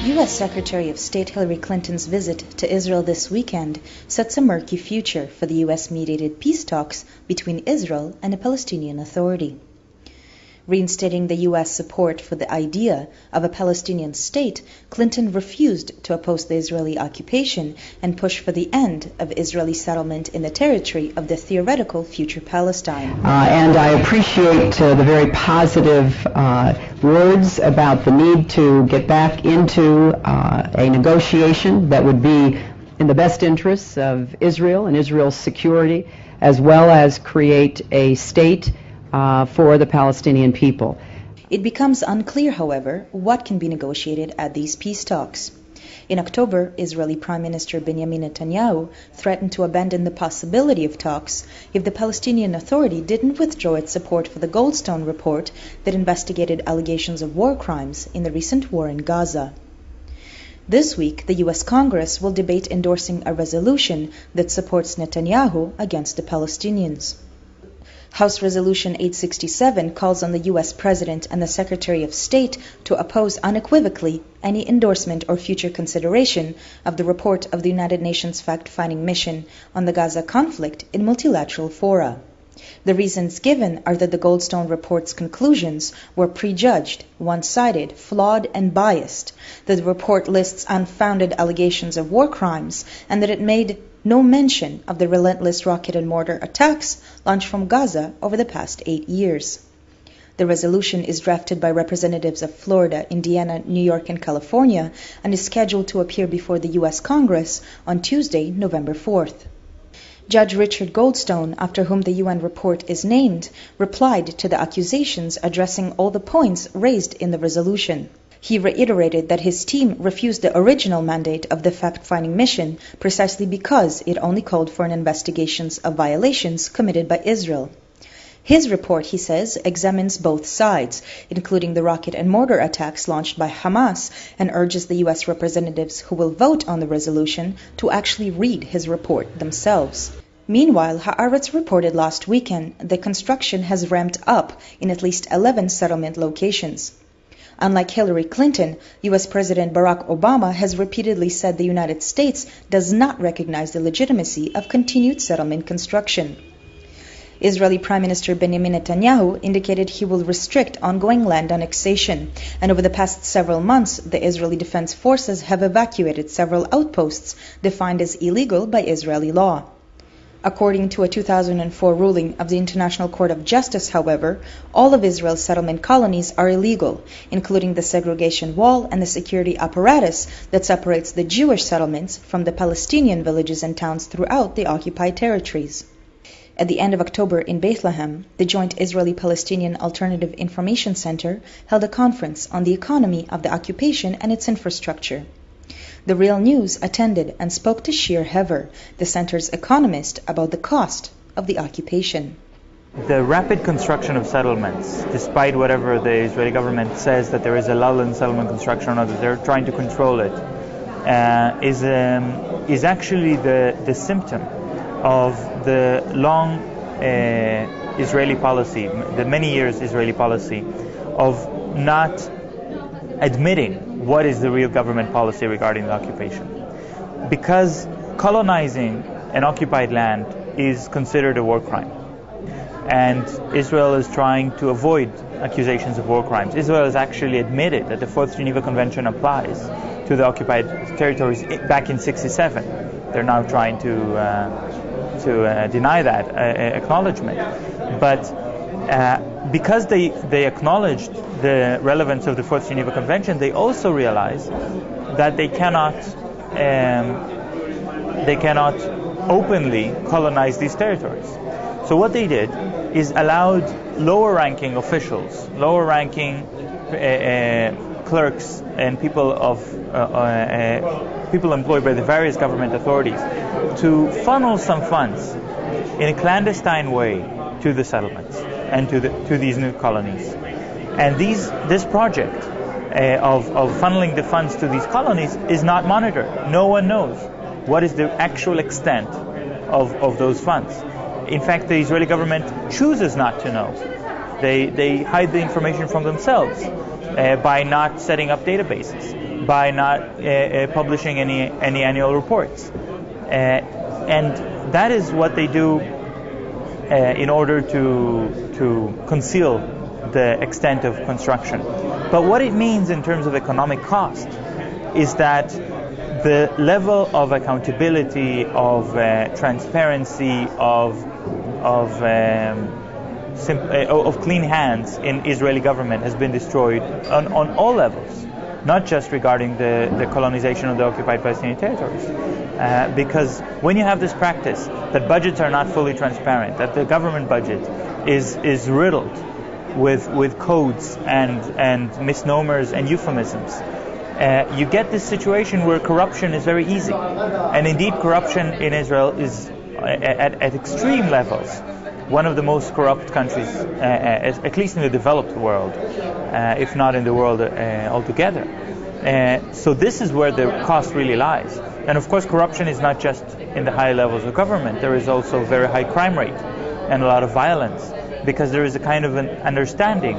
U.S. Secretary of State Hillary Clinton's visit to Israel this weekend sets a murky future for the US-mediated peace talks between Israel and the Palestinian Authority. Reinstating the U.S. support for the idea of a Palestinian state, Clinton refused to oppose the Israeli occupation and push for the end of Israeli settlement in the territory of the theoretical future Palestine. And I appreciate the very positive words about the need to get back into a negotiation that would be in the best interests of Israel and Israel's security, as well as create a state for the Palestinian people. It becomes unclear, however, what can be negotiated at these peace talks. In October, Israeli Prime Minister Benjamin Netanyahu threatened to abandon the possibility of talks if the Palestinian Authority didn't withdraw its support for the Goldstone report that investigated allegations of war crimes in the recent war in Gaza. This week, the U.S. Congress will debate endorsing a resolution that supports Netanyahu against the Palestinians. House Resolution 867 calls on the U.S. President and the Secretary of State to oppose unequivocally any endorsement or future consideration of the report of the United Nations fact-finding mission on the Gaza conflict in multilateral fora. The reasons given are that the Goldstone report's conclusions were prejudged, one-sided, flawed, and biased, that the report lists unfounded allegations of war crimes, and that it made no mention of the relentless rocket and mortar attacks launched from Gaza over the past 8 years. The resolution is drafted by representatives of Florida, Indiana, New York, and California, and is scheduled to appear before the U.S. Congress on Tuesday, November 4th. Judge Richard Goldstone, after whom the UN report is named, replied to the accusations addressing all the points raised in the resolution. He reiterated that his team refused the original mandate of the fact-finding mission precisely because it only called for an investigation of violations committed by Israel. His report, he says, examines both sides, including the rocket and mortar attacks launched by Hamas, and urges the U.S. representatives who will vote on the resolution to actually read his report themselves. Meanwhile, Haaretz reported last weekend that construction has ramped up in at least 11 settlement locations. Unlike Hillary Clinton, U.S. President Barack Obama has repeatedly said the United States does not recognize the legitimacy of continued settlement construction. Israeli Prime Minister Benjamin Netanyahu indicated he will restrict ongoing land annexation, and over the past several months, the Israeli Defense Forces have evacuated several outposts defined as illegal by Israeli law. According to a 2004 ruling of the International Court of Justice, however, all of Israel's settlement colonies are illegal, including the segregation wall and the security apparatus that separates the Jewish settlements from the Palestinian villages and towns throughout the occupied territories. At the end of October in Bethlehem, the joint Israeli-Palestinian Alternative Information Center held a conference on the economy of the occupation and its infrastructure. The Real News attended and spoke to Shir Hever, the center's economist, about the cost of the occupation. The rapid construction of settlements, despite whatever the Israeli government says that there is a lull in settlement construction or that they're trying to control it, is actually the symptom of the long Israeli policy, the many years Israeli policy of not admitting what is the real government policy regarding the occupation. Because colonizing an occupied land is considered a war crime. And Israel is trying to avoid accusations of war crimes. Israel has actually admitted that the Fourth Geneva Convention applies to the occupied territories back in '67. They're now trying to deny that acknowledgement. But because they acknowledged the relevance of the Fourth Geneva Convention, they also realize that they cannot openly colonize these territories. So what they did is allowed lower-ranking officials, lower-ranking clerks, and people employed by the various government authorities to funnel some funds in a clandestine way to the settlements and to these new colonies. And this project of funneling the funds to these colonies is not monitored. No one knows what is the actual extent of those funds. In fact, the Israeli government chooses not to know. They hide the information from themselves by not setting up databases. by not publishing any annual reports. And that is what they do in order to conceal the extent of construction. But what it means in terms of economic cost is that the level of accountability, of transparency, of clean hands in Israeli government has been destroyed on all levels, not just regarding the colonization of the occupied Palestinian territories. Because when you have this practice that budgets are not fully transparent, that the government budget is riddled with codes and misnomers and euphemisms, you get this situation where corruption is very easy. And indeed, corruption in Israel is at extreme levels one of the most corrupt countries, at least in the developed world, if not in the world altogether. So this is where the cost really lies. And of course, corruption is not just in the high levels of government. There is also a very high crime rate and a lot of violence, because there is a kind of an understanding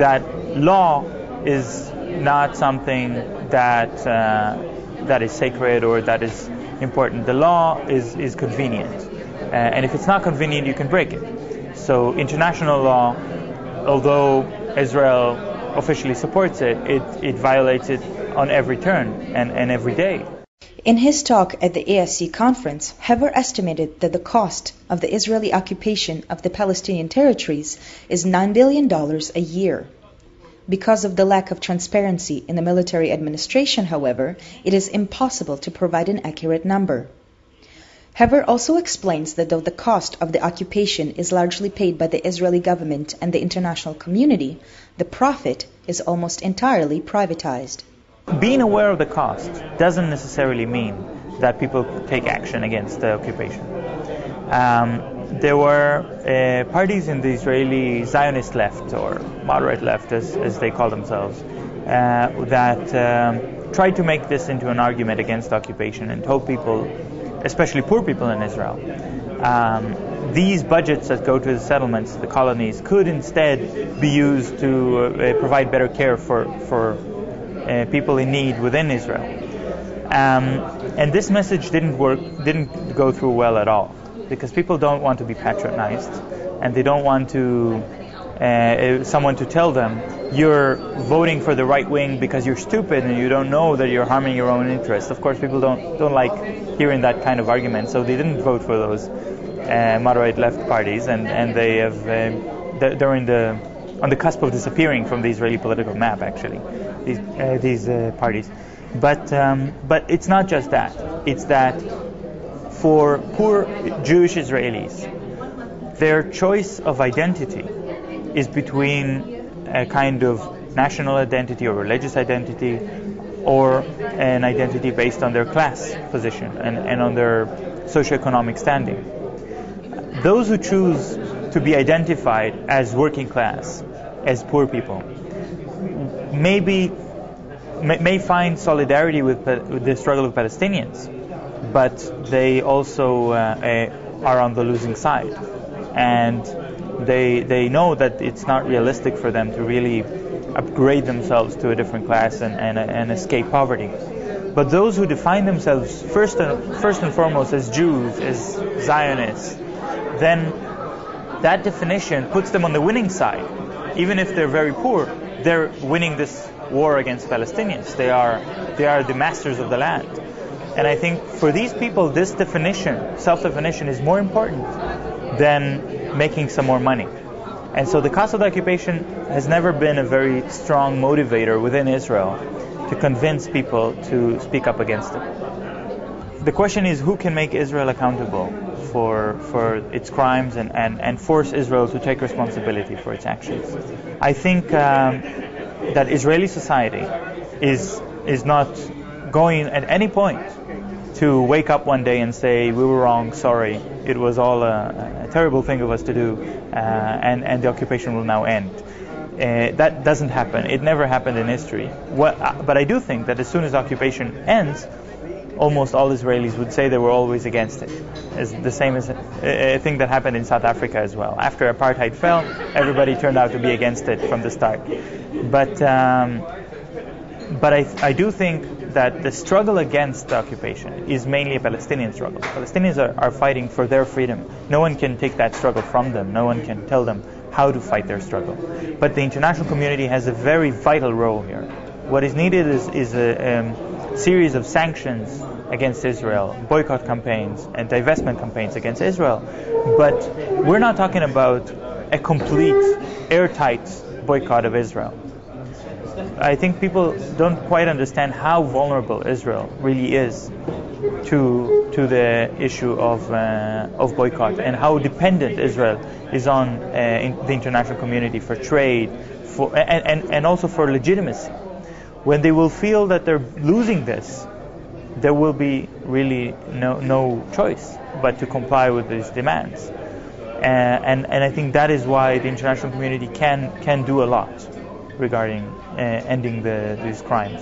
that law is not something that is sacred or that is important. The law is convenient. And if it's not convenient, you can break it. So international law, although Israel officially supports it, it violates it on every turn and every day. In his talk at the ASC conference, Hever estimated that the cost of the Israeli occupation of the Palestinian Territories is $9 billion a year. Because of the lack of transparency in the military administration, however, it is impossible to provide an accurate number. Hever also explains that though the cost of the occupation is largely paid by the Israeli government and the international community, the profit is almost entirely privatized. Being aware of the cost doesn't necessarily mean that people take action against the occupation. There were parties in the Israeli Zionist left, or moderate left as they call themselves, that tried to make this into an argument against occupation and told people, especially poor people in Israel, these budgets that go to the settlements, the colonies, could instead be used to provide better care for people in need within Israel. And this message didn't go through well at all, because people don't want to be patronized, and they don't want to someone to tell them you're voting for the right wing because you're stupid and you don't know that you're harming your own interests. Of course, people don't like hearing that kind of argument, so they didn't vote for those moderate left parties, and they have they're on the cusp of disappearing from the Israeli political map, actually, these parties. But it's not just that. It's that for poor Jewish Israelis, their choice of identity is between a kind of national identity or religious identity, or an identity based on their class position and on their socioeconomic standing. Those who choose to be identified as working class, as poor people, may find solidarity with the struggle of Palestinians, but they also are on the losing side, and they know that it's not realistic for them to really upgrade themselves to a different class and escape poverty. But those who define themselves first and foremost as Jews, as Zionists, then that definition puts them on the winning side. Even if they're very poor, they're winning this war against Palestinians. They are the masters of the land. And I think for these people, this definition, self-definition, is more important than making some more money. And so the cost of the occupation has never been a very strong motivator within Israel to convince people to speak up against it. The question is, who can make Israel accountable for its crimes and force Israel to take responsibility for its actions? I think that Israeli society is not going at any point to wake up one day and say, we were wrong, sorry, it was all a terrible thing of us to do, and the occupation will now end. That doesn't happen. It never happened in history. But I do think that as soon as occupation ends, almost all Israelis would say they were always against it. It's the same as a thing that happened in South Africa as well. After apartheid fell, everybody turned out to be against it from the start. But But I do think that the struggle against the occupation is mainly a Palestinian struggle. Palestinians are fighting for their freedom. No one can take that struggle from them. No one can tell them how to fight their struggle. But the international community has a very vital role here. What is needed is a series of sanctions against Israel, boycott campaigns and divestment campaigns against Israel. But we're not talking about a complete, airtight boycott of Israel. I think people don't quite understand how vulnerable Israel really is to the issue of boycott, and how dependent Israel is on the international community for trade, and also for legitimacy. When they will feel that they're losing this, there will be really no choice but to comply with these demands. And I think that is why the international community can do a lot regarding ending these crimes.